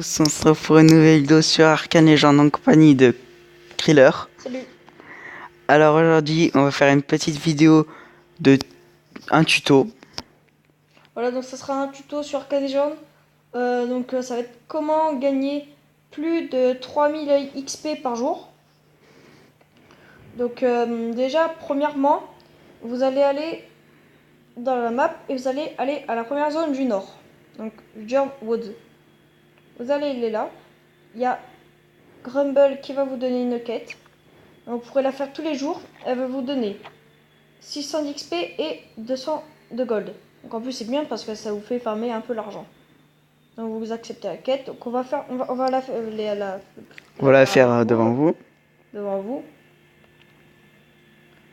On se retrouve pour une nouvelle vidéo sur Arcane Legend en compagnie de Kriller. Salut. Alors aujourd'hui on va faire une petite vidéo de un tuto. Voilà, donc ça sera un tuto sur Arcane Legend. Ça va être comment gagner plus de 3000 XP par jour. Donc déjà, premièrement, vous allez aller dans la map et vous allez aller à la première zone du nord. Donc Jurd Woods. Vous allez aller là. Il y a Grumble qui va vous donner une quête. Donc, vous pourrez la faire tous les jours. Elle va vous donner 600 d'XP et 200 de gold. Donc en plus c'est bien parce que ça vous fait farmer un peu l'argent. Donc vous acceptez la quête. Donc on va faire, on va la faire devant vous. Devant vous.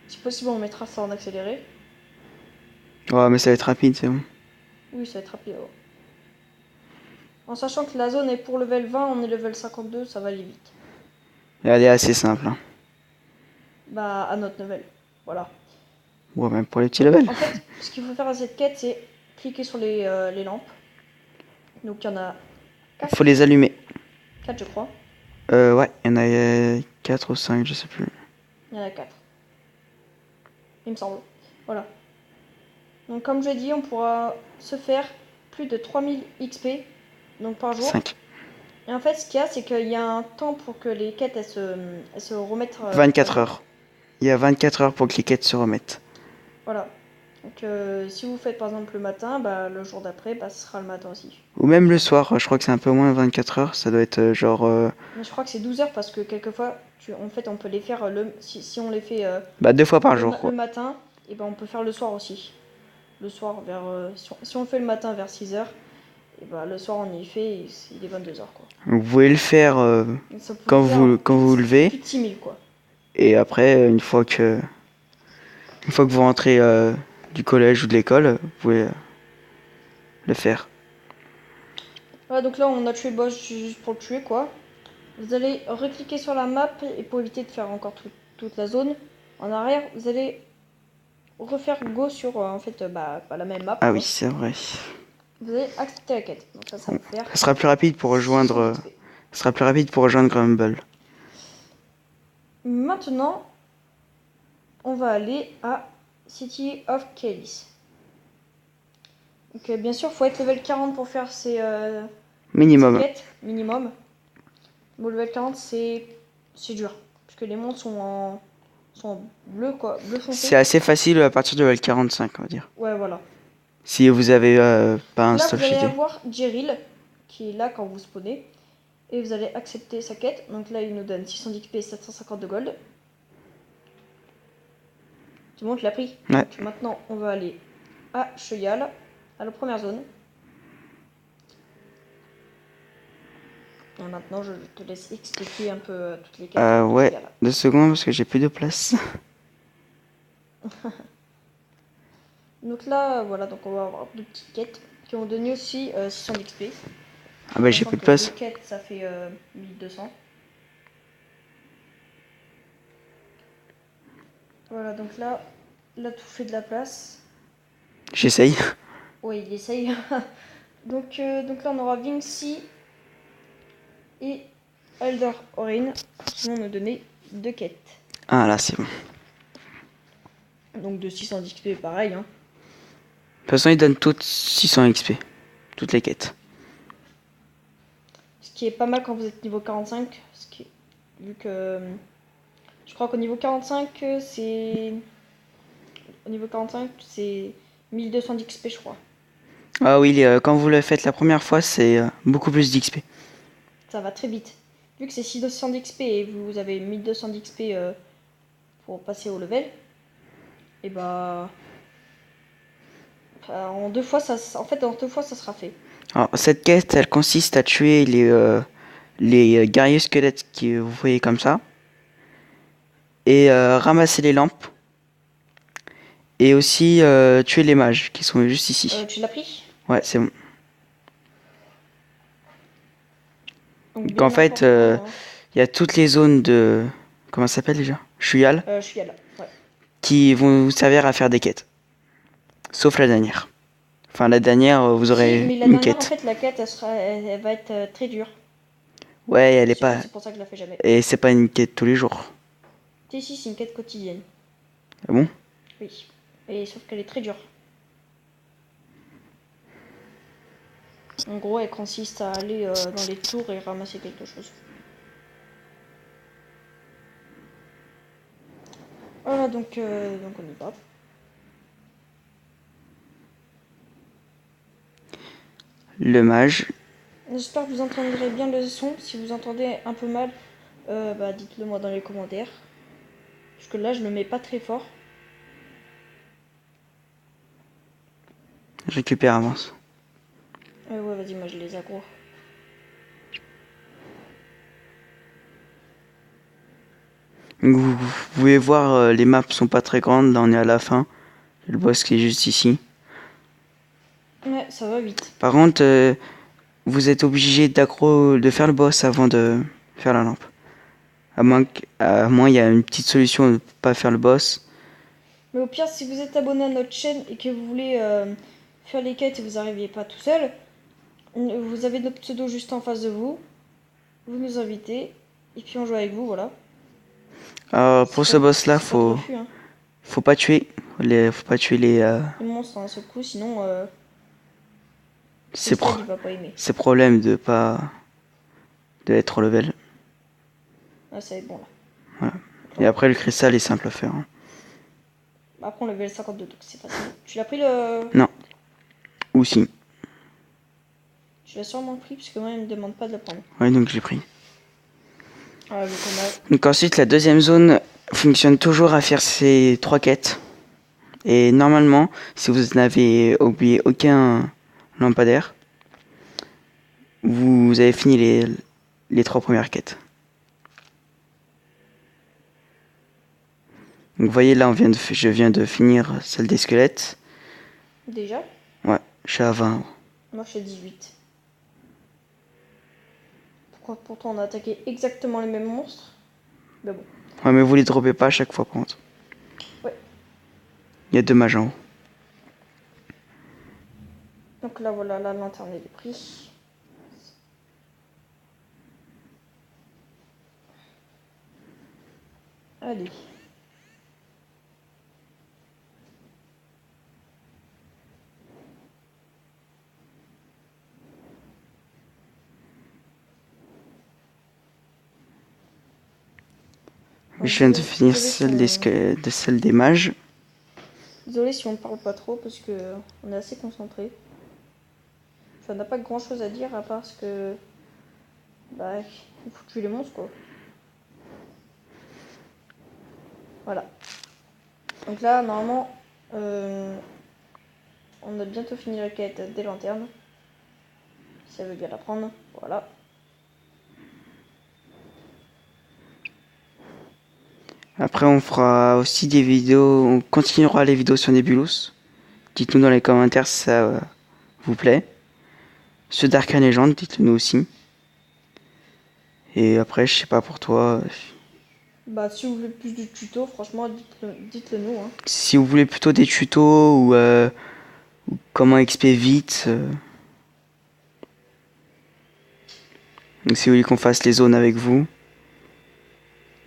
Si possible on mettra ça en accéléré. Ouais mais ça va être rapide, c'est bon. Oui, ça va être rapide. Ouais. En sachant que la zone est pour level 20, on est level 52, ça va aller vite. Et elle est assez simple. Hein. Bah à notre level. Voilà. Ouais, même pour les petits levels. En fait, ce qu'il faut faire à cette quête, c'est cliquer sur les lampes. Donc il y en a 4. Faut les allumer. 4 je crois. Ouais, il y en a 4 ou 5, je sais plus. Il y en a 4. Il me semble. Voilà. Donc comme je dis, on pourra se faire plus de 3000 XP donc par jour. 5. Et en fait, ce qu'il y a, c'est qu'il y a un temps pour que les quêtes elles se remettent. 24 heures. Il y a 24 heures pour que les quêtes se remettent. Voilà. Donc si vous faites par exemple le matin, bah, le jour d'après, bah, ce sera le matin aussi. Ou même le soir, je crois que c'est un peu moins 24 heures. Ça doit être genre... Mais je crois que c'est 12 heures parce que quelquefois, en fait, on peut les faire si on les fait bah 2 fois par jour quoi. le matin, et ben on peut faire le soir aussi. Le soir vers si on fait le matin vers 6 heures, et bah le soir on y fait, il est 22 heures quoi. Vous pouvez le faire quand vous levez. Plus de 6000 quoi. Et après, une fois que vous rentrez du collège ou de l'école, vous pouvez le faire. Voilà, donc là on a tué le boss juste pour le tuer quoi. Vous allez recliquer sur la map et pour éviter de faire encore toute la zone en arrière, vous allez refaire go sur en fait la même map. Ah quoi. oui, c'est vrai. Vous allez accepter la quête. Donc ça va faire. Ça sera plus rapide pour rejoindre. Ça sera plus rapide pour rejoindre Grumble. Maintenant, on va aller à City of Kalis. Donc bien sûr, faut être level 40 pour faire ces Minimum. quêtes minimum. Bon, level 40 c'est dur parce que les mondes sont en bleu quoi, bleu foncé. C'est assez facile à partir de level 45, on va dire. Ouais, voilà. Si vous avez pas un Là, stuff vous allez cheaté. avoir Jeril qui est là quand vous spawnez et vous allez accepter sa quête. Donc là, il nous donne 600 d'XP et 750 de gold. Tout le monde l'a pris. Ouais. Donc, maintenant, on va aller à Cheyal, à la première zone. Et maintenant, je te laisse expliquer un peu toutes les quêtes. Ouais, 2 secondes parce que j'ai plus de place. Donc là, voilà, donc on va avoir deux petites quêtes qui ont donné aussi 600 d'XP. Ah bah j'ai plus de place. Deux quêtes, ça fait 1200. Voilà, donc là tout fait de la place. J'essaye. Oui, il essaye. donc là, on aura Vinci et Elder Orin qui vont nous donner deux quêtes. Ah là c'est bon. Donc de 600 XP, pareil. Hein. De toute façon, ils donnent toutes 600 XP. Toutes les quêtes. Ce qui est pas mal quand vous êtes niveau 45. Vu que je crois qu'au niveau 45, c'est. Au niveau 45, c'est 1200 d'XP, je crois. Ah oui, quand vous le faites la première fois, c'est beaucoup plus d'XP. Ça va très vite. Vu que c'est 600 d'XP et vous avez 1200 d'XP pour passer au level, et bah. En deux fois, en 2 fois, ça sera fait. Alors, cette quête, elle consiste à tuer les guerriers squelettes que vous voyez comme ça. Et ramasser les lampes. Et aussi tuer les mages qui sont juste ici. Tu l'as pris? Ouais, c'est bon. Donc En fait, il y a toutes les zones de... Comment ça s'appelle déjà? Chuyal. je suis là. Ouais. Qui vont vous servir à faire des quêtes. Sauf la dernière. Enfin, la dernière, vous Si, aurez mais la une dernière, en quête. fait, la quête, elle va être très dure. Ouais, elle est Du coup, pas. c'est pour ça que je la fais jamais. Et c'est pas une quête tous les jours. Si, c'est une quête quotidienne. Ah bon? Oui. Et sauf qu'elle est très dure. En gros, elle consiste à aller dans les tours et ramasser quelque chose. Voilà, donc on y va. Le mage. J'espère que vous entendrez bien le son. Si vous entendez un peu mal, dites-le moi dans les commentaires. Parce que là, je le mets pas très fort. Je récupère avance. Ouais, vas-y, moi je les aggro. Donc, vous pouvez voir, les maps sont pas très grandes. Là, on est à la fin. Le boss qui est juste ici. Ouais, ça va vite. Par contre, vous êtes obligé de faire le boss avant de faire la lampe. À moins il y a une petite solution de ne pas faire le boss. Mais au pire, si vous êtes abonné à notre chaîne et que vous voulez faire les quêtes et vous n'arriviez pas tout seul, vous avez notre pseudo juste en face de vous. Vous nous invitez et puis on joue avec vous, voilà. Pour ce boss là, C'est pas de refus, hein. faut pas tuer faut pas tuer Les monstres d'un seul coup, sinon ces, Crystal il va pas aimer. ces problèmes de pas de être au level. Ah, ça va être bon là. Voilà. Et après le cristal est simple à faire. Hein. Après on level 52 donc c'est facile. Tu l'as pris le. Non. Ou si. Tu l'as sûrement pris parce que moi il me demande pas de le prendre. Ouais, donc j'ai pris. Ah, le combat. Donc ensuite la deuxième zone fonctionne toujours à faire ces 3 quêtes. Et normalement, si vous n'avez oublié aucun lampadaire, vous avez fini les 3 premières quêtes. Donc vous voyez là, je viens de finir celle des squelettes. Déjà. Ouais, je suis à 20. Moi je suis à 18. Pourtant on a attaqué exactement les mêmes monstres. Mais bon. Ouais, mais vous les droppez pas à chaque fois, par contre. Ouais. Il y a 2 mages en haut. Donc là voilà, la lanterne est prise. Allez. Je viens de finir celle des mages. Désolé si on ne parle pas trop parce que on est assez concentré. Enfin, on n'a pas grand chose à dire à part ce que. Bah, il faut tuer les monstres quoi. Voilà. Donc là, normalement, on a bientôt fini la quête des lanternes. Si elle veut bien la prendre, voilà. Après, on fera aussi des vidéos. On continuera les vidéos sur Nebulous. Dites-nous dans les commentaires si ça vous plaît. Sur Dark Legend, dites-le nous aussi. Et après, je sais pas pour toi. Bah, si vous voulez plus de tutos, franchement, dites-le nous. Hein. Si vous voulez plutôt des tutos ou comment XP vite. Donc si vous voulez qu'on fasse les zones avec vous.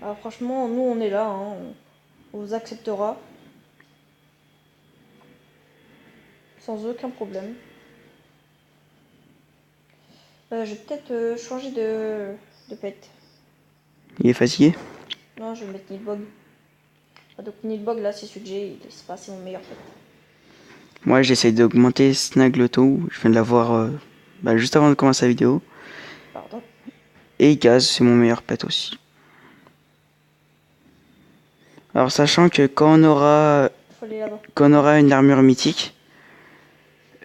Ah, franchement, nous on est là, hein. On vous acceptera. Sans aucun problème. Je vais peut-être changer de pet. Il est fatigué? Non, je vais mettre Nilbog. Ah, donc Nilbog, là, c'est celui que j'ai. C'est pas assez mon meilleur pet. Moi, j'essaye d'augmenter Snagloto. Je viens de l'avoir juste avant de commencer la vidéo. Pardon. Et Gaz, c'est mon meilleur pet aussi. Alors, sachant que quand Faut aller là-bas. on aura une armure mythique,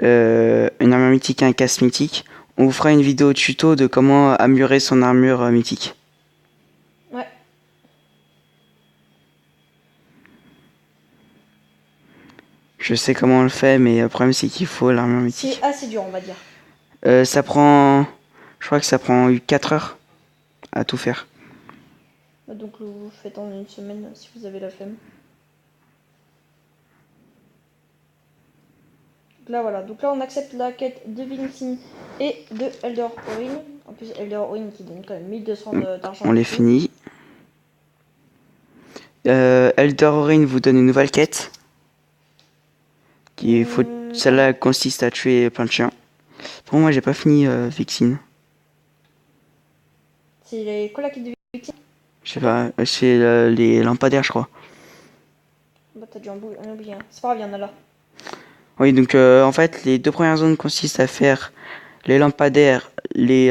et un casque mythique, on vous fera une vidéo tuto de comment améliorer son armure mythique. Ouais. Je sais comment on le fait, mais le problème c'est qu'il faut l'armure mythique. C'est assez dur, on va dire. Ça prend... Je crois que ça prend 4 heures à tout faire. Donc vous faites en une semaine si vous avez la flemme. là, voilà. Donc là, on accepte la quête de Vixen et de Elder Orin. En plus, Elder Orin qui donne quand même 1200 d'argent. On les finit. Elder Orin vous donne une nouvelle quête. Celle-là consiste à tuer plein de chiens. Pour moi, j'ai pas fini Vixen. C'est quoi la quête de Vixen? Je sais pas, c'est les lampadaires, je crois. Bah, t'as dû en oublier un. C'est pas grave, il y en a là. Oui, donc en fait, les 2 premières zones consistent à faire les lampadaires, les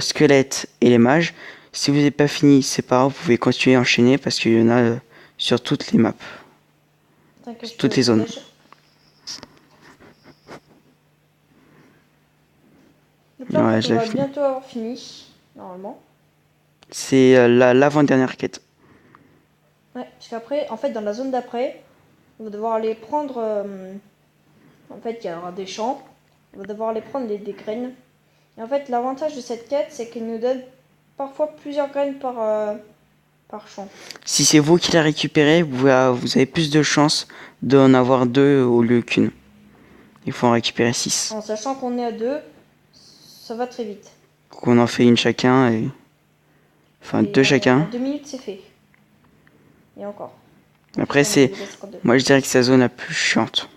squelettes et les mages. Si vous n'avez pas fini, c'est pas grave, vous pouvez continuer à enchaîner parce qu'il y en a sur toutes les maps, sur toutes les zones. Donc là, en Ouais, fait, on va bientôt avoir fini, normalement. C'est l'avant-dernière quête. Ouais, parce qu'après, en fait, dans la zone d'après, on va devoir aller prendre... en fait, il y aura des champs. On va devoir aller prendre des graines. Et en fait, l'avantage de cette quête, c'est qu'elle nous donne parfois plusieurs graines par champ. Si c'est vous qui la récupérez, vous avez plus de chances d'en avoir 2 au lieu qu'une. Il faut en récupérer 6. En sachant qu'on est à 2, ça va très vite. Qu'on en fait une chacun et... Enfin, 2 chacun. En 2 minutes, c'est fait. Et encore. Après, c'est... Moi, je dirais que c'est la zone la plus chiante.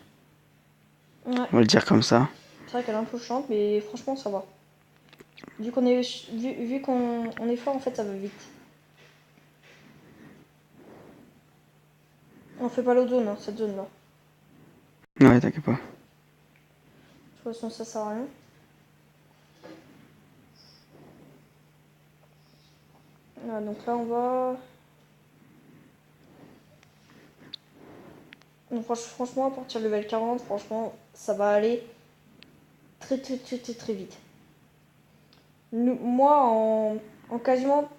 Ouais. On va le dire comme ça. C'est vrai qu'elle est un peu chiante, mais franchement, ça va. Vu qu'on est, vu qu'on est fort, en fait, ça va vite. On fait pas l'autre zone, hein, cette zone-là. Ouais, t'inquiète pas. De toute façon, ça sert à rien. Voilà, donc là, on va... Donc, franchement, à partir du level 40, franchement, ça va aller très vite. Moi, en quasiment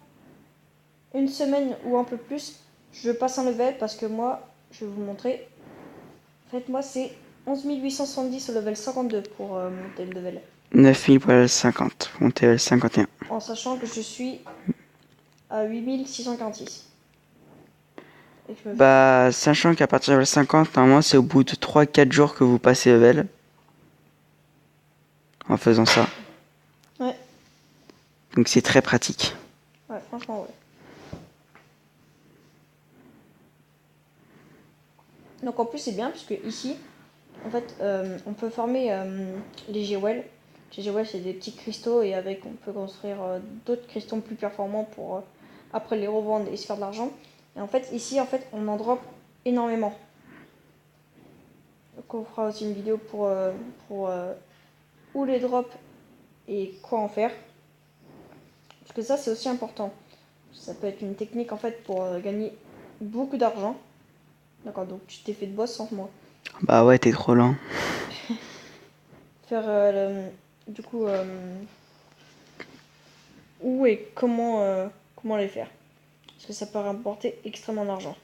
une semaine ou un peu plus, je passe un level parce que moi, je vais vous montrer. En fait, moi, c'est 11 870 au level 52 pour monter le level. 9050, monter à 51. En sachant que je suis à 8646. Bah, sachant qu'à partir de level 50, normalement, c'est au bout de 3-4 jours que vous passez level. En faisant ça. Ouais. Donc c'est très pratique. Ouais, franchement, ouais. Donc en plus, c'est bien, puisque ici, en fait, on peut former les G-Well. Les G-Well, c'est des petits cristaux, et avec, on peut construire d'autres cristaux plus performants pour après les revendre et se faire de l'argent. Et en fait, ici, en fait, on en drop énormément. Donc on fera aussi une vidéo pour où les drops et quoi en faire. Parce que ça, c'est aussi important. Ça peut être une technique, en fait, pour gagner beaucoup d'argent. D'accord, donc tu t'es fait de boss sans moi. Bah ouais, t'es trop lent. Faire du coup où et comment les faire. Parce que ça peut rapporter extrêmement d'argent.